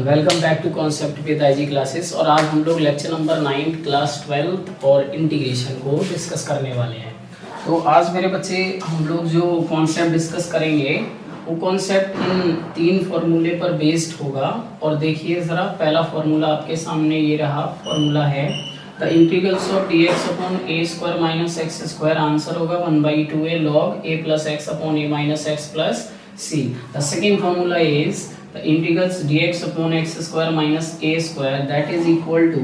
Welcome back to concept with IG classes. और आज हम लोग लेक्चर नंबर 9 क्लास 12 और इंटीग्रेशन को डिस्कस करने वाले हैं। तो आज मेरे बच्चे हम लोग जो कॉन्सेप्ट डिस्कस करेंगे वो कॉन्सेप्ट इन 3 फार्मूले पर बेस्ड होगा। और देखिए ज़रा, पहला फार्मूला आपके सामने ये रहा, फार्मूला है the integrals of dx upon A square minus X square. Answer होगा 1/2a log a plus X upon a minus X plus C. The second formula is the integrals dx upon x square minus a square that is equal to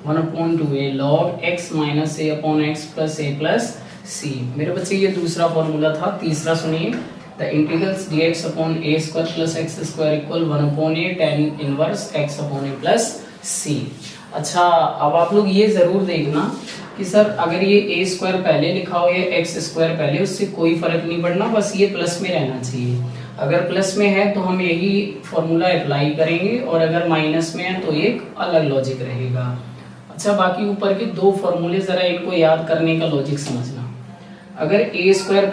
1/2a log x minus a upon x plus a plus c। मेरे बच्चे ये दूसरा formula था। तीसरा सुनिए, the integrals dx upon a square plus x square equal 1/a tan inverse x upon a plus c। अच्छा, अब आप लोग ये जरूर देखना कि सर अगर ये a स्क्वायर पहले लिखा हो या x स्क्वायर पहले, उससे कोई फर्क नहीं पड़ना, बस ये प्लस में रहना चाहिए। अगर प्लस में है तो हम यही फॉर्मूला अप्लाई करेंगे, और अगर माइनस में है तो एक अलग लॉजिक रहेगा। अच्छा, बाकी ऊपर के दो फॉर्मूले जरा इनको याद करने का लॉजिक समझना। अगर ए स्क्वायर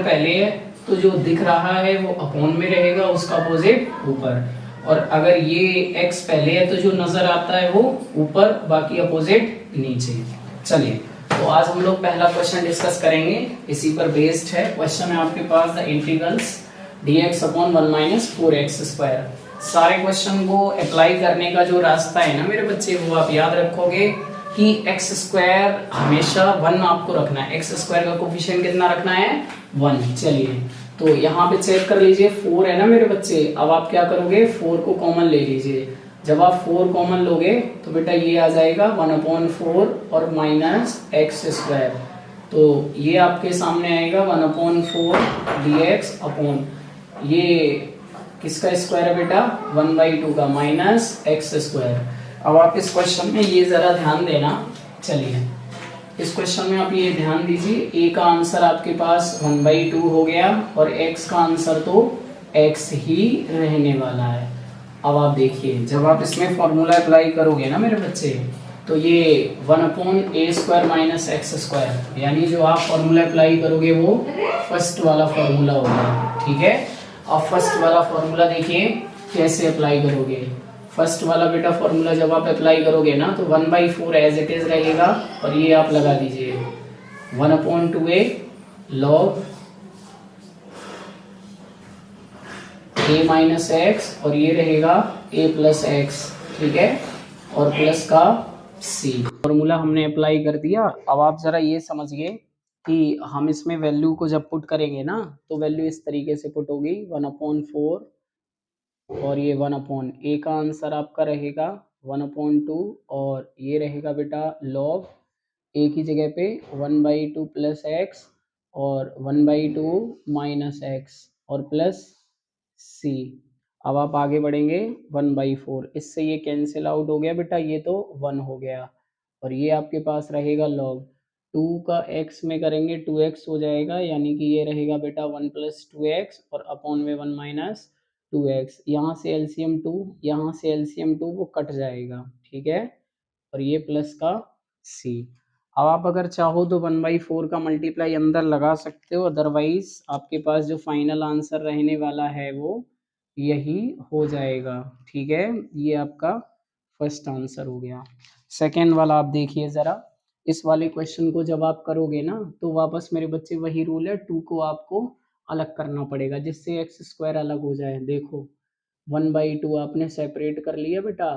पहले है तो जो दिख रहा है वो अपॉन में रहेगा, उसका अपोजिट ऊपर। और अगर ये एक्स पहले है तो जो नजर आता है वो ऊपर, बाकी अपोजिट नीचे। चलिए, तो आज हम लोग पहला क्वेश्चन डिस्कस करेंगे, इसी पर बेस्ड है। क्वेश्चन है आपके पास the integrals dx upon 1 minus 4x square. सारे क्वेश्चन को अप्लाई करने का जो रास्ता है ना मेरे बच्चे, वो आप याद रखोगे कि x स्क्वायर हमेशा 1 आपको रखना है। x स्क्वायर का कोफिशिएंट कितना रखना है? 1। चलिए, तो यहाँ पे चेक कर लीजिए, 4 है ना मेरे बच्चे। अब आप क्या करोगे, 4 को कॉमन ले लीजिए। जब आप 4 कॉमन लोगे तो बेटा ये आ जाएगा 1/4 और माइनस एक्स स्क्वायर। तो ये आपके सामने आएगा 1/4 dx अपॉन ये किसका स्क्वायर है बेटा? 1/2 का माइनस एक्स स्क्वायर। अब आप इस क्वेश्चन में ये जरा ध्यान देना। चलिए, इस क्वेश्चन में आप ये ध्यान दीजिए, a का आंसर आपके पास 1/2 हो गया और x का आंसर तो x ही रहने वाला है। अब आप देखिए, जब आप इसमें फॉर्मूला अप्लाई करोगे ना मेरे बच्चे, तो ये 1/a square minus X square, यानी जो आप फॉर्मूला अप्लाई करोगे वो फर्स्ट वाला फॉर्मूला होगा। ठीक है, अब फर्स्ट वाला फॉर्मूला देखिए कैसे अप्लाई करोगे। फर्स्ट वाला बेटा फॉर्मूला जब आप अप्लाई करोगे ना तो 1/4 एज इट इज रहेगा, और ये आप लगा दीजिए 1/2a log a minus x, और ये रहेगा a प्लस एक्स। ठीक है, और प्लस का c। फॉर्मूला हमने अप्लाई कर दिया। अब आप जरा ये समझिए कि हम इसमें वैल्यू को जब पुट करेंगे ना तो वैल्यू इस तरीके से पुट होगी 1/4, और ये 1/a का आंसर आपका रहेगा 1/2, और ये रहेगा बेटा log a की जगह पे 1/2 प्लस एक्स और 1/2 माइनस एक्स और प्लस c। अब आप आगे बढ़ेंगे 1/4, इससे ये कैंसिल आउट हो गया बेटा, ये तो 1 हो गया, और ये आपके पास रहेगा log 2 का x में करेंगे 2x हो जाएगा, यानी कि ये रहेगा बेटा 1 + 2x और अपॉन में 1 - 2x। यहाँ से एलसीएम 2, यहाँ से एलसीएम 2, वो कट जाएगा। ठीक है, और ये प्लस का c। अब आप अगर चाहो तो 1/4 का मल्टीप्लाई अंदर लगा सकते हो, अदरवाइज आपके पास जो फाइनल आंसर रहने वाला है वो यही हो जाएगा। ठीक है, ये आपका फर्स्ट आंसर हो गया। सेकेंड वाला आप देखिए ज़रा, इस वाले क्वेश्चन को जब आप करोगे ना तो वापस मेरे बच्चे वही रूल है, 2 को आपको अलग करना पड़ेगा जिससे एक्स स्क्वायर अलग हो जाए। देखो 1/2 आपने सेपरेट कर लिया बेटा,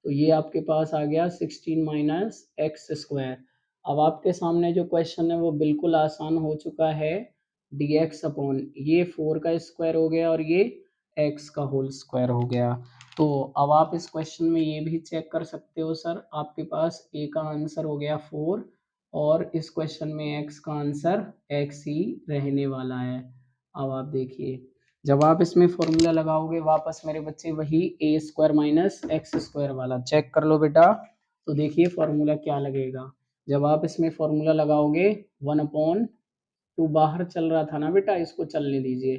तो ये आपके पास आ गया 16 माइनस एक्स स्क्वायर। अब आपके सामने जो क्वेश्चन है वो बिल्कुल आसान हो चुका है, dx अपॉन ये 4 का स्क्वायर हो गया और ये x का होल स्क्वायर हो गया। तो अब आप इस क्वेश्चन में ये भी चेक कर सकते हो सर, आपके पास a का आंसर हो गया 4, और इस क्वेश्चन में x का आंसर x ही रहने वाला है। अब आप देखिए, जब आप इसमें फॉर्मूला लगाओगे वापस मेरे बच्चे वही a square minus X square वाला चेक कर लो बेटा, तो देखिए फॉर्मूला क्या लगेगा। जब आप इसमें फॉर्मूला लगाओगे 1/2 बाहर चल रहा था ना बेटा, इसको चलने दीजिए।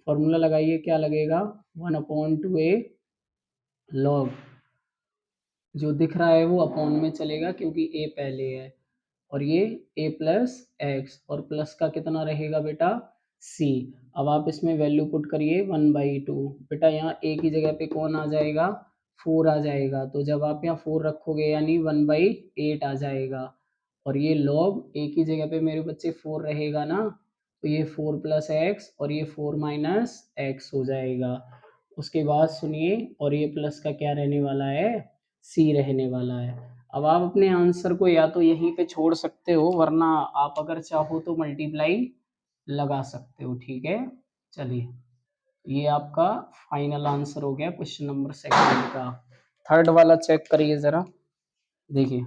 फॉर्मूला लगाइए, क्या लगेगा 1/2a log, जो दिख रहा है वो अपॉन में चलेगा क्योंकि a पहले है, और ये a प्लस एक्स और प्लस का कितना रहेगा बेटा सी। अब आप इसमें वैल्यू पुट करिए 1/2। बेटा यहाँ ए की जगह पे कौन आ जाएगा, 4 आ जाएगा। तो जब आप यहाँ 4 रखोगे यानी 1/8 आ जाएगा। और ये लॉग ए की जगह पे मेरे बच्चे 4 रहेगा ना, तो ये 4 प्लस एक्स और ये 4 माइनस एक्स हो जाएगा। उसके बाद सुनिए, और ये प्लस का क्या रहने वाला है, सी रहने वाला है। अब आप अपने आंसर को या तो यहीं पे छोड़ सकते हो, वरना आप अगर चाहो तो मल्टीप्लाई लगा सकते हो, ठीक है। चलिए, ये आपका फाइनल आंसर हो गया क्वेश्चन नंबर सेकंड का। थर्ड वाला चेक करिए जरा, देखिए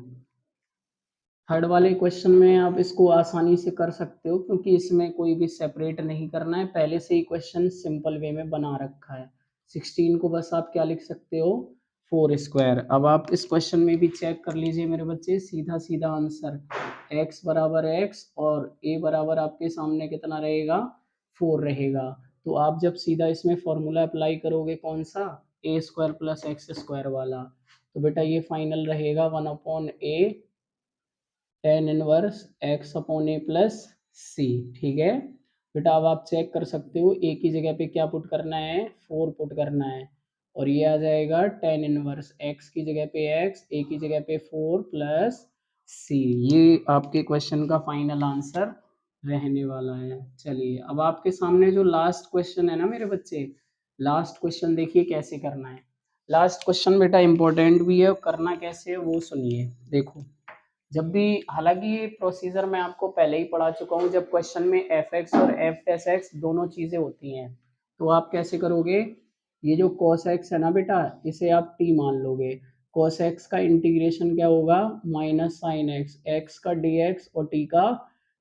थर्ड वाले क्वेश्चन में आप इसको आसानी से कर सकते हो, क्योंकि इसमें कोई भी सेपरेट नहीं करना है, पहले से ही क्वेश्चन सिंपल वे में बना रखा है। 16 को बस आप क्या लिख सकते हो, 4 स्क्वायर। अब आप इस क्वेश्चन में भी चेक कर लीजिए मेरे बच्चे, सीधा सीधा आंसर x बराबर x और a बराबर आपके सामने कितना रहेगा, 4 रहेगा। तो आप जब सीधा इसमें फॉर्मूला अप्लाई करोगे कौन सा, a² प्लस x² वाला, तो बेटा ये फाइनल रहेगा 1/a tan inverse x upon a plus c, ठीक है। बेटा अब आप चेक कर सकते हो, ए की जगह पे क्या पुट करना है, 4 पुट करना है, और ये आ जाएगा tan इनवर्स x की जगह पे x, ए की जगह पे 4 प्लस सी। ये आपके क्वेश्चन का फाइनल आंसर रहने वाला है। चलिए, अब आपके सामने जो लास्ट क्वेश्चन है ना मेरे बच्चे, लास्ट क्वेश्चन देखिए कैसे करना है। लास्ट क्वेश्चन बेटा इंपॉर्टेंट भी है, करना कैसे है वो सुनिए। देखो, जब भी, हालांकि ये प्रोसीजर मैं आपको पहले ही पढ़ा चुका हूँ, जब क्वेश्चन में एफ एक्स और एफ टेस एक्स दोनों चीज़ें होती हैं, तो आप कैसे करोगे, ये जो cos x है ना बेटा, इसे आप t मान लोगे। cos x का इंटीग्रेशन क्या होगा, माइनस साइन एक्स, एक्स का dx और t का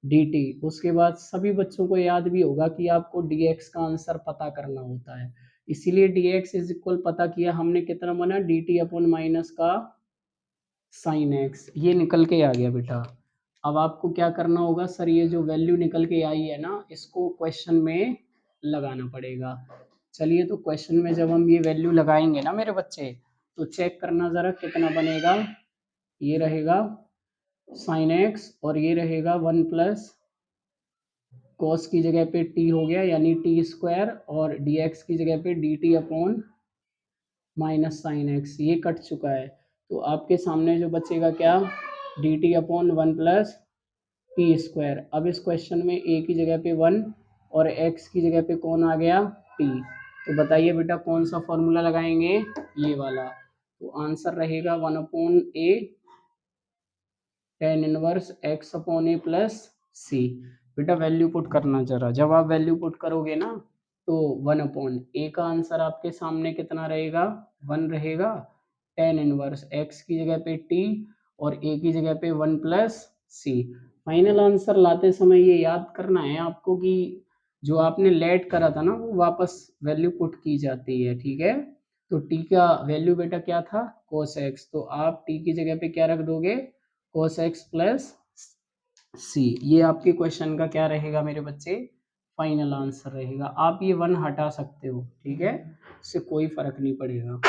dt। उसके बाद सभी बच्चों को याद भी होगा कि आपको dx का आंसर पता करना होता है, इसीलिए dx इज इक्वल पता किया हमने कितना बना, dt अपॉन माइनस का साइन एक्स, ये निकल के आ गया बेटा। अब आपको क्या करना होगा, सर ये जो वैल्यू निकल के आई है ना, इसको क्वेश्चन में लगाना पड़ेगा। चलिए, तो क्वेश्चन में जब हम ये वैल्यू लगाएंगे ना मेरे बच्चे, तो चेक करना ज़रा कितना बनेगा। ये रहेगा साइन एक्स और ये रहेगा 1 प्लस कॉस की जगह पे टी हो गया यानी t² और dx की जगह पे dt upon minus sine x, ये कट चुका है। तो आपके सामने जो बचेगा क्या, dt अपॉन 1 प्लस t²। अब इस क्वेश्चन में a की जगह पे 1 और x की जगह पे कौन आ गया, t। तो बताइए बेटा कौन सा फॉर्मूला लगाएंगे, ये वाला। तो आंसर रहेगा 1/a tan inverse x upon a plus c. बेटा वैल्यू पुट करना जरा, जब आप वैल्यू पुट करोगे ना, तो 1/a का आंसर आपके सामने कितना रहेगा, 1 रहेगा। tan इनवर्स x की जगह पे t और a की जगह पे 1 प्लस सी। फाइनल आंसर लाते समय ये याद करना है आपको कि जो आपने लेट करा था ना, वो वापस वैल्यू पुट की जाती है, ठीक है। तो t का वैल्यू बेटा क्या था, cos x, तो आप t की जगह पे क्या रख दोगे, cos x प्लस सी। ये आपके क्वेश्चन का क्या रहेगा मेरे बच्चे, फाइनल आंसर रहेगा। आप ये 1 हटा सकते हो, ठीक है, इससे कोई फर्क नहीं पड़ेगा।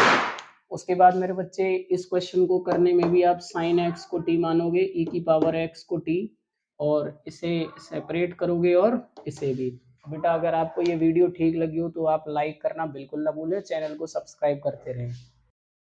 उसके बाद मेरे बच्चे इस क्वेश्चन को करने में भी आप साइन एक्स को टी मानोगे, ई की पावर एक्स को टी, और इसे सेपरेट करोगे और इसे भी। बेटा अगर आपको ये वीडियो ठीक लगी हो तो आप लाइक करना बिल्कुल ना भूलें, चैनल को सब्सक्राइब करते रहें।